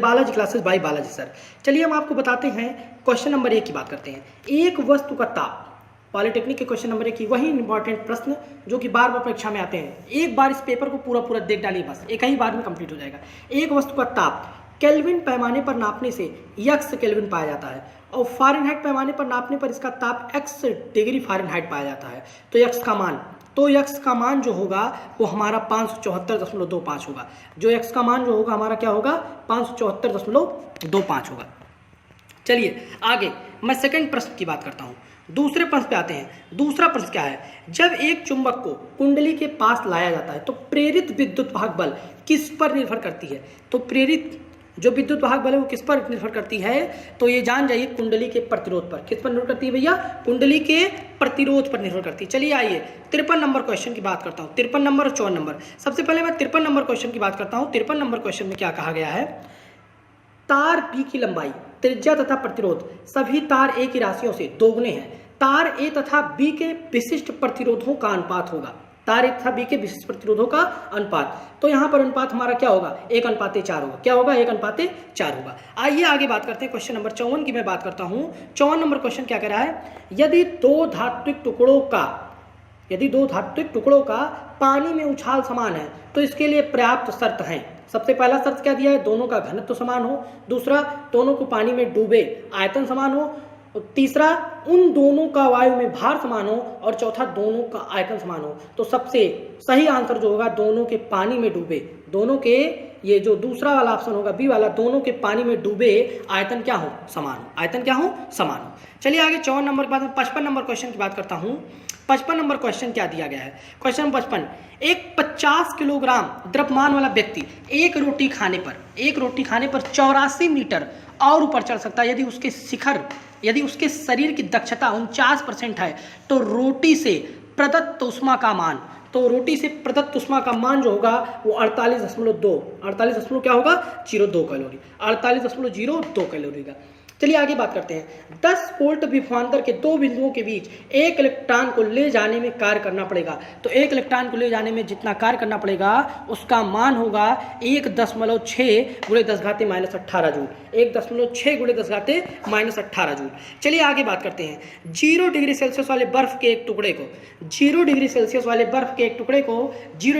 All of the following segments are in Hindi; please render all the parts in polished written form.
Balaji classes bye Balaji sir. चलिए हम आपको बताते हैं क्वेश्चन नंबर 1 की बात करते हैं। एक वस्तु का ताप, पॉलिटेक्निक के क्वेश्चन नंबर 1 की वही इंपॉर्टेंट प्रश्न जो कि बार बार परीक्षा में आते हैं। एक बार इस पेपर को पूरा देख डालिए, बस एक ही बार में कंप्लीट हो जाएगा। एक वस्तु का ताप केल्विन पैमाने पर नापने से x केल्विन पाया जाता है और फ़ारेनहाइट पैमाने पर नापने पर इसका ताप x डिग्री फ़ारेनहाइट पाया जाता है। तो x का मान जो होगा वो हमारा 574.25 होगा। जो x का मान जो होगा हमारा क्या होगा, 574.25 होगा। चलिए आगे मैं सेकंड प्रश्न की बात करता हूँ। दूसरे प्रश्न पे आते हैं। दूसरा प्रश्न क्या है, जब एक चुंबक को कुंडली के पास लाया जाता है तो प्रेरित विद्युत वाहक बल किस पर निर्भर करती है। तो प्रेरित जो विद्युत वाहक बल है वो किस पर निर्भर करती है, तो ये जान जाइए कुंडली के प्रतिरोध पर। किस पर निर्भर करती है भैया, कुंडली के प्रतिरोध पर निर्भर करती है। चलिए आइए 53 नंबर क्वेश्चन की बात करता हूँ। 53 नंबर और 54 नंबर। सबसे पहले मैं 53 नंबर क्वेश्चन की बात करता हूँ। 53 नंबर क्वेश्चन में क्या कहा गया है, तार बी की लंबाई, त्रिज्या तथा प्रतिरोध सभी तार ए की राशियों से दोगुने हैं। तार ए तथा बी के विशिष्ट प्रतिरोधों का अनुपात होगा। तार ए तथा बी के विशिष्ट प्रतिरोधों का अनुपात, तो यहाँ पर अनुपात हमारा क्या होगा, 1:4 होगा। क्या होगा, 1:4 होगा। आइए आगे बात करते हैं। क्वेश्चन नंबर 54 की मैं बात करता हूँ। 54 नंबर क्वेश्चन क्या कह रहा है, यदि दो धात्विक टुकड़ों का पानी में उछाल समान है तो इसके लिए पर्याप्त शर्त हैं। सबसे पहला शर्त क्या दिया है, दोनों का घनत्व समान हो। दूसरा, दोनों को पानी में डूबे आयतन समान हो। तीसरा, उन दोनों का वायु में भार समान हो। और चौथा, दोनों का आयतन समान हो। तो सबसे सही आंसर जो होगा, दोनों के पानी में डूबे, दोनों के, ये जो दूसरा वाला ऑप्शन होगा बी वाला, दोनों के पानी में डूबे आयतन क्या हो, समान हो। आयतन क्या हो, समान हो। चलिए आगे 54 नंबर के बाद 55 नंबर क्वेश्चन की बात करता हूँ। 55 नंबर क्वेश्चन क्या दिया गया है, क्वेश्चन 55, एक 50 किलोग्राम द्रव्यमान वाला व्यक्ति एक रोटी खाने पर 84 मीटर और ऊपर चढ़ सकता है यदि उसके शरीर की दक्षता 49% है। तो रोटी से प्रदत्त उष्मा का मान जो होगा वो 48.02 क्या होगा, 02 कैलोरी, 48.02 कैलोरी का। चलिए आगे बात करते हैं। 10 वोल्ट विभवांतर के दो बिंदुओं के बीच एक इलेक्ट्रॉन को ले जाने में कार्य करना पड़ेगा। तो एक इलेक्ट्रॉन को ले जाने में जितना कार्य करना पड़ेगा उसका मान होगा 1.6 × 10⁻18 जूल। 1.6 × 10⁻18 जूल। चलिए आगे बात करते हैं। 0 डिग्री सेल्सियस वाले बर्फ के एक टुकड़े को 0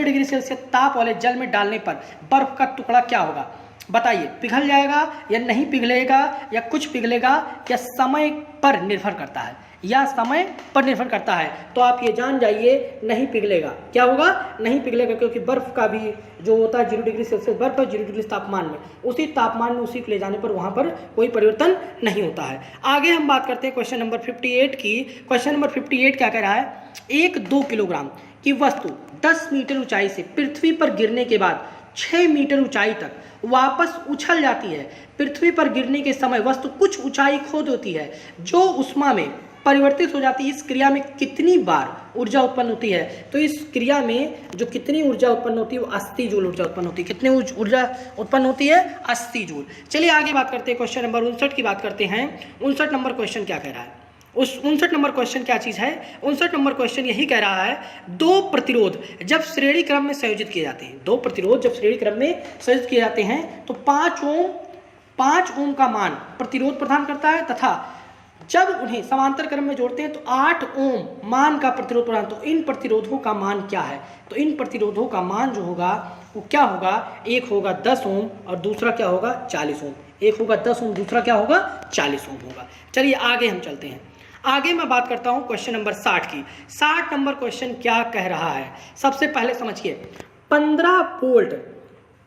डिग्री सेल्सियस ताप वाले जल में डालने पर बर्फ का टुकड़ा क्या होगा, बताइए। पिघल जाएगा या नहीं पिघलेगा, या कुछ पिघलेगा, या समय पर निर्भर करता है। तो आप ये जान जाइए, नहीं पिघलेगा। क्या होगा, नहीं पिघलेगा, क्योंकि बर्फ का भी जो होता है 0 डिग्री सेल्सियस बर्फ है 0 डिग्री तापमान में, उसी तापमान में उसी को ले जाने पर वहां पर कोई परिवर्तन नहीं होता है। आगे हम बात करते हैं क्वेश्चन नंबर 58 की। क्वेश्चन नंबर 58 क्या कह रहा है, एक 2 किलोग्राम की वस्तु 10 मीटर ऊंचाई से पृथ्वी पर गिरने के बाद 6 मीटर ऊंचाई तक वापस उछल जाती है। पृथ्वी पर गिरने के समय वस्तु कुछ ऊंचाई खो देती है जो उष्मा में परिवर्तित हो जाती है। इस क्रिया में कितनी बार ऊर्जा उत्पन्न होती है, तो इस क्रिया में जो कितनी ऊर्जा उत्पन्न होती है वो 80 जूल ऊर्जा उत्पन्न होती है। कितनी ऊर्जा उत्पन्न होती है, 80 जूल। चलिए आगे बात करते हैं। क्वेश्चन नंबर 59 की बात करते हैं। 59 नंबर क्वेश्चन क्या कह रहा है, उस 59 नंबर क्वेश्चन क्या चीज़ है, 59 नंबर क्वेश्चन यही कह रहा है, दो प्रतिरोध जब श्रेणी क्रम में संयोजित किए जाते हैं तो 5 ओम का मान प्रतिरोध प्रदान करता है, तथा जब उन्हें समांतर क्रम में जोड़ते हैं तो 8 ओम मान का प्रतिरोध प्रदान। तो इन प्रतिरोधों का मान क्या है, तो इन प्रतिरोधों का मान जो होगा वो क्या होगा, एक होगा 10 ओम और दूसरा क्या होगा, 40 ओम। एक होगा 10 ओम, दूसरा क्या होगा, 40 ओम होगा। चलिए आगे हम चलते हैं। आगे मैं बात करता हूं क्वेश्चन नंबर 60 की। 60 नंबर क्वेश्चन क्या कह रहा है, सबसे पहले समझिए। 15 वोल्ट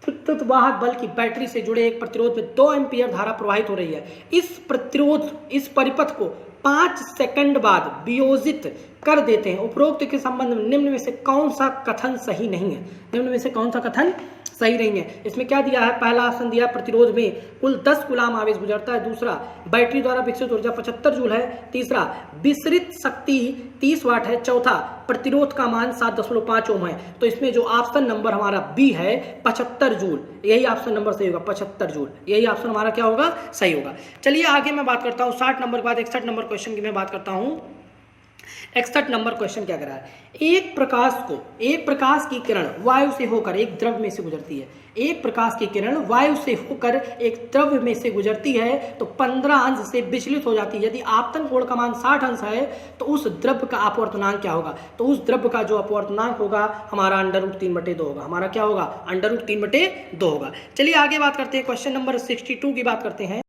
विद्युत वाहक बल की बैटरी से जुड़े एक प्रतिरोध में 2 एम्पीयर धारा प्रवाहित हो रही है। इस परिपथ को 5 सेकंड बाद वियोजित कर देते हैं। उपरोक्त के संबंध में निम्न में से कौन सा कथन सही नहीं है। इसमें क्या दिया है, पहला ऑप्शन दिया प्रतिरोध में कुल 10 कूलाम आवेश गुजरता है। दूसरा, बैटरी द्वारा विकसित ऊर्जा 75 जूल है। तीसरा, विसरित शक्ति 30 वाट है। चौथा, प्रतिरोध का मान 7.5 ओम है। तो इसमें जो ऑप्शन नंबर हमारा बी है 75 जूल, यही ऑप्शन नंबर सही होगा। 75 जूल यही ऑप्शन हमारा क्या होगा, सही होगा। चलिए आगे मैं बात करता हूँ 60 नंबर के बाद 61 नंबर क्वेश्चन की मैं बात करता हूँ। 61 नंबर क्वेश्चन क्या कर रहा है, एक प्रकाश की किरण वायु से होकर एक द्रव में से गुजरती है। एक प्रकाश की किरण वायु से होकर एक द्रव में से गुजरती है तो 15 अंश से विचलित हो जाती है। यदि आपतन कोण का मान 60 अंश है तो उस द्रव का अपवर्तनांक क्या होगा, तो उस द्रव का जो अपवर्तनांक होगा हमारा √3/2 होगा। हमारा क्या होगा, √3/2 होगा। चलिए आगे बात करते हैं, क्वेश्चन नंबर 62 की बात करते हैं।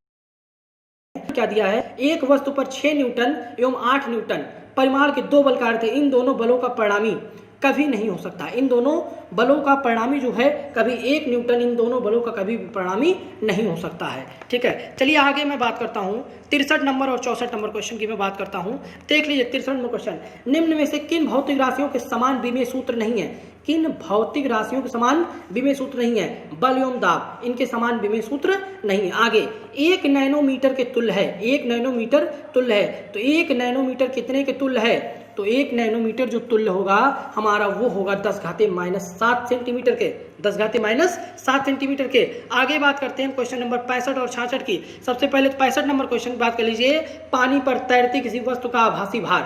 क्या दिया है, एक वस्तु पर 6 न्यूटन एवं 8 न्यूटन परिमाण के 2 बल कार्य थे। इन दोनों बलों का परिणामी कभी नहीं हो सकता। इन दोनों बलों का परिणामी जो है कभी 1 न्यूटन इन दोनों बलों का कभी भी परिणामी नहीं हो सकता है। ठीक है, चलिए आगे मैं बात करता हूं 63 नंबर और 64 नंबर क्वेश्चन की मैं बात करता हूं। देख लीजिए 63 नंबर क्वेश्चन, निम्न में से किन भौतिक राशियों के समान विमेय सूत्र नहीं है। किन भौतिक राशियों के समान विमेय सूत्र नहीं है, बल एवं दाब, इनके समान विमेय सूत्र नहीं है। आगे 1 नैनोमीटर के तुल्य है, 1 नैनोमीटर तुल्य है, तो 1 नैनोमीटर कितने के तुल्य है, तो 1 नैनोमीटर जो तुल्य होगा हमारा वो होगा 10⁻⁷ सेंटीमीटर के, 10⁻⁷ सेंटीमीटर के। आगे बात करते हैं क्वेश्चन नंबर 65 और 66 की। सबसे पहले 65 नंबर क्वेश्चन की बात कर लीजिए, पानी पर तैरती किसी वस्तु का आभासी भार,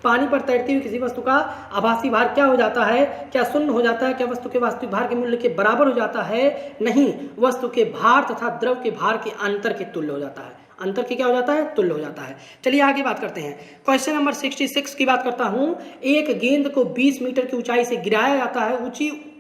पानी पर तैरती हुई किसी वस्तु का आभासी भार क्या हो जाता है, क्या शून्य हो जाता है, क्या वस्तु के वास्तविक भार के मूल्य के बराबर हो जाता है, नहीं, वस्तु के भार तथा द्रव के भार के अंतर के तुल्य हो जाता है, अंतर की क्या हो जाता है, तुल्य हो जाता है। चलिए आगे बात करते हैं, क्वेश्चन नंबर 66 की बात करता हूं। एक गेंद को 20 मीटर की ऊंचाई से गिराया जाता है,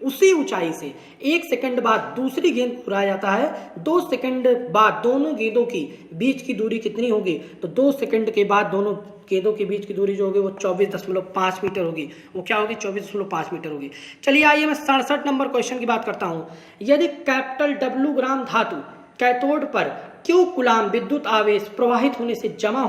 उसी ऊंचाई से 1 सेकंड बाद दूसरी गेंद को उड़ाया जाता है। 2 सेकंड बाद दोनों गेंदों की बीच की दूरी कितनी होगी, तो 2 सेकंड के बाद दोनों गेंदों के बीच की दूरी जो होगी वो 24.5 मीटर होगी। वो क्या होगी, 24.5 मीटर होगी। चलिए आइए मैं 67 नंबर क्वेश्चन की बात करता हूं। यदि कैपिटल W ग्राम धातु कैथोड पर Q कूलाम विद्युत आवेश प्रवाहित होने से जमा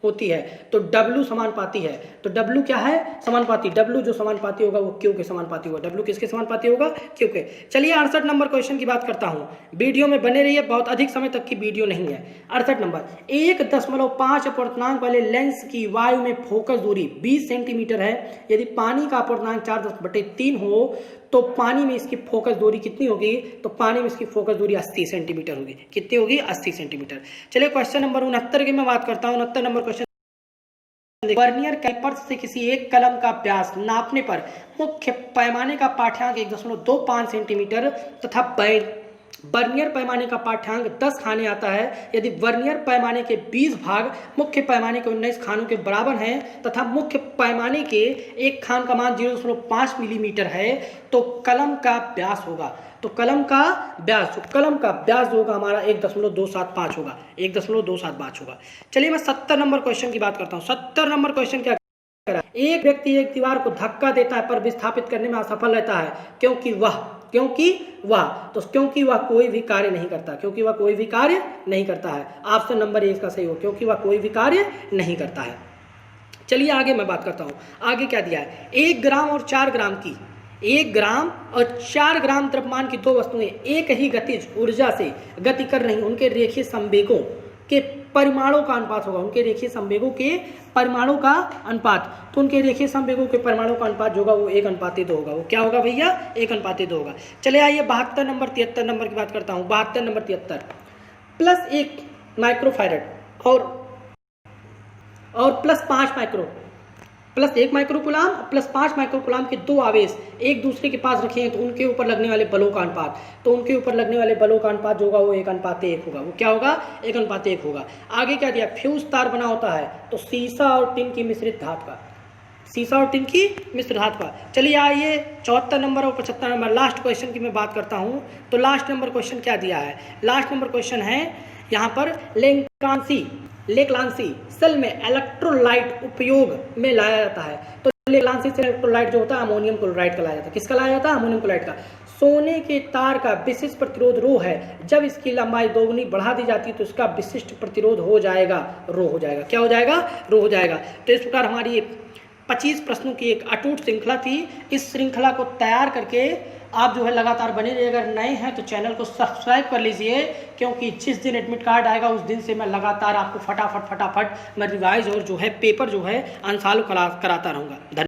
होती है तो W समानुपाती है, तो W क्या है, समानुपाती। W जो समानुपाती होगा वो Q के समानुपाती होगा। W किसके समानुपाती होगा, Q के। चलिए 68 नंबर क्वेश्चन की बात करता हूं, वीडियो में बने रहिए, बहुत अधिक समय तक की वीडियो नहीं है। 68 नंबर, 1.5 अपवर्तनांक वाले लेंस की वायु में फोकस दूरी 20 सेंटीमीटर है। यदि पानी का अपवर्तनांक 4/3 हो तो पानी में इसकी फोकस दूरी कितनी होगी, तो पानी में इसकी फोकस दूरी 80 सेंटीमीटर होगी। कितनी होगी, 80 सेंटीमीटर। चलिए क्वेश्चन नंबर 69 की मैं बात करता हूं। 69 नंबर क्वेश्चन, वर्नियर कैलिपर से किसी एक कलम का व्यास नापने पर मुख्य पैमाने का पाठ्यांक 1.25 सेंटीमीटर तथा वर्नियर पैमाने का पाठ्यांक 10 खाने आता है। यदि वर्नियर पैमाने के 20 भाग मुख्य पैमाने के 19 खानों के बराबर हैं तथा मुख्य पैमाने के एक खान का मान 0.5 मिलीमीटर है तो कलम का व्यास होगा, तो कलम का व्यास जो होगा हमारा 1.275 होगा, 1.275 होगा। चलिए मैं 70 नंबर क्वेश्चन की बात करता हूँ। 70 नंबर क्वेश्चन क्या कर रहा है, एक व्यक्ति एक दीवार को धक्का देता है पर विस्थापित करने में असफल रहता है क्योंकि वह कोई भी कार्य नहीं करता, क्योंकि वह कोई भी कार्य नहीं करता है। ऑप्शन नंबर 1 का सही हो, क्योंकि वह कोई भी कार्य नहीं करता है। चलिए आगे मैं बात करता हूँ, आगे क्या दिया है, 1 ग्राम और 4 ग्राम द्रव्यमान की 2 वस्तुएं एक ही गतिज ऊर्जा से गति कर रही, उनके रेखीय संवेगों के परिमाणों का अनुपात होगा, उनके रेखीय संवेगों के परिमाणों का अनुपात, तो उनके रेखीय संवेगों के परिमाणों का अनुपात जो होगा वो 1:2 होगा। वो क्या होगा भैया, 1:2 होगा। चले आइए 72 नंबर 73 नंबर की बात करता हूँ। 72 नंबर 73, +1 माइक्रोफैरड और +1 माइक्रोकुलाम और +5 माइक्रोकुलाम के 2 आवेश एक दूसरे के पास रखे हैं तो उनके ऊपर लगने वाले बलों का अनुपात, तो उनके ऊपर लगने वाले बलों का अनुपात जो होगा वो 1:1 होगा। वो क्या होगा, 1:1 होगा। आगे क्या दिया, फ्यूज तार बना होता है तो सीसा और टिन की मिश्रित धातु का। चलिए आइए 74 नंबर और 75 नंबर लास्ट क्वेश्चन की मैं बात करता हूँ। तो लास्ट नंबर क्वेश्चन क्या दिया है, लास्ट नंबर क्वेश्चन है यहाँ पर लेक्लांसी सेल में इलेक्ट्रोलाइट उपयोग में लाया जाता है। तो लेक्लांसी सेल इलेक्ट्रोलाइट जो होता है अमोनियम क्लोराइड का लाया जाता है। किसका लाया जाता है, अमोनियम क्लोराइड का। सोने के तार का विशिष्ट प्रतिरोध रो है, जब इसकी लंबाई दोगुनी बढ़ा दी जाती है तो इसका विशिष्ट प्रतिरोध हो जाएगा रो हो जाएगा। क्या हो जाएगा, रो हो जाएगा। तो इस प्रकार हमारी 25 प्रश्नों की एक अटूट श्रृंखला थी। इस श्रृंखला को तैयार करके आप जो है लगातार बने रहिए। अगर नए हैं तो चैनल को सब्सक्राइब कर लीजिए, क्योंकि जिस दिन एडमिट कार्ड आएगा उस दिन से मैं लगातार आपको फटाफट मैं रिवाइज और जो है पेपर जो है अनसॉल्व कराता रहूँगा।